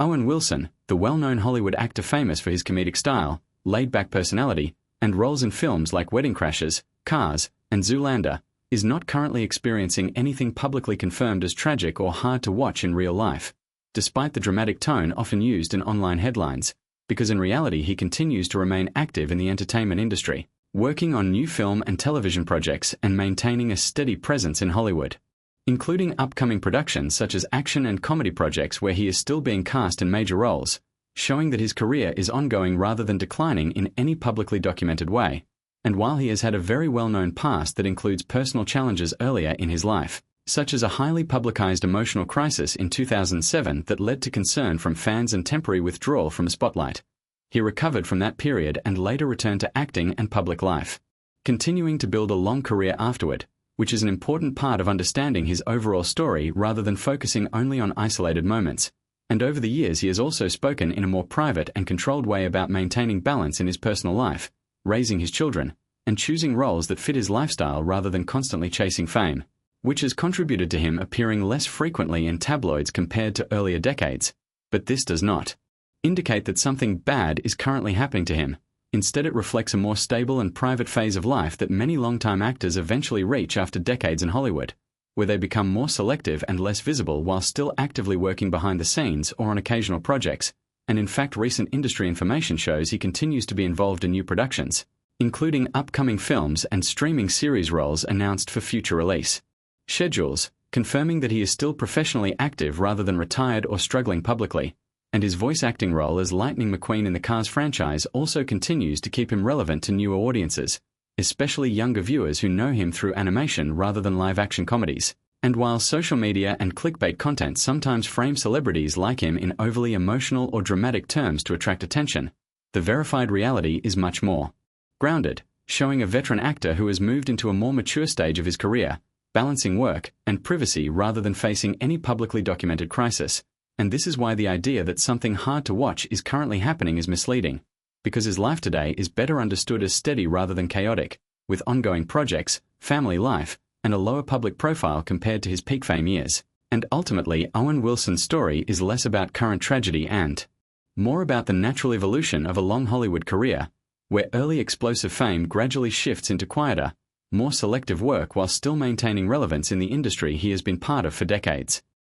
Owen Wilson, the well-known Hollywood actor famous for his comedic style, laid-back personality, and roles in films like Wedding Crashers, Cars, and Zoolander, is not currently experiencing anything publicly confirmed as tragic or hard to watch in real life, despite the dramatic tone often used in online headlines, because in reality he continues to remain active in the entertainment industry, working on new film and television projects and maintaining a steady presence in Hollywood, including upcoming productions such as action and comedy projects where he is still being cast in major roles, showing that his career is ongoing rather than declining in any publicly documented way. And while he has had a very well-known past that includes personal challenges earlier in his life, such as a highly publicized emotional crisis in 2007 that led to concern from fans and temporary withdrawal from the spotlight, he recovered from that period and later returned to acting and public life, continuing to build a long career afterward, which is an important part of understanding his overall story rather than focusing only on isolated moments. And over the years he has also spoken in a more private and controlled way about maintaining balance in his personal life, raising his children, and choosing roles that fit his lifestyle rather than constantly chasing fame, which has contributed to him appearing less frequently in tabloids compared to earlier decades. But this does not indicate that something bad is currently happening to him. Instead, it reflects a more stable and private phase of life that many longtime actors eventually reach after decades in Hollywood, where they become more selective and less visible while still actively working behind the scenes or on occasional projects. And in fact, recent industry information shows he continues to be involved in new productions, including upcoming films and streaming series roles announced for future release schedules, confirming that he is still professionally active rather than retired or struggling publicly, and his voice acting role as Lightning McQueen in the Cars franchise also continues to keep him relevant to newer audiences, especially younger viewers who know him through animation rather than live-action comedies. And while social media and clickbait content sometimes frame celebrities like him in overly emotional or dramatic terms to attract attention, the verified reality is much more grounded, showing a veteran actor who has moved into a more mature stage of his career, balancing work and privacy rather than facing any publicly documented crisis. And this is why the idea that something hard to watch is currently happening is misleading, because his life today is better understood as steady rather than chaotic, with ongoing projects, family life, and a lower public profile compared to his peak fame years. And ultimately, Owen Wilson's story is less about current tragedy and more about the natural evolution of a long Hollywood career, where early explosive fame gradually shifts into quieter, more selective work while still maintaining relevance in the industry he has been part of for decades.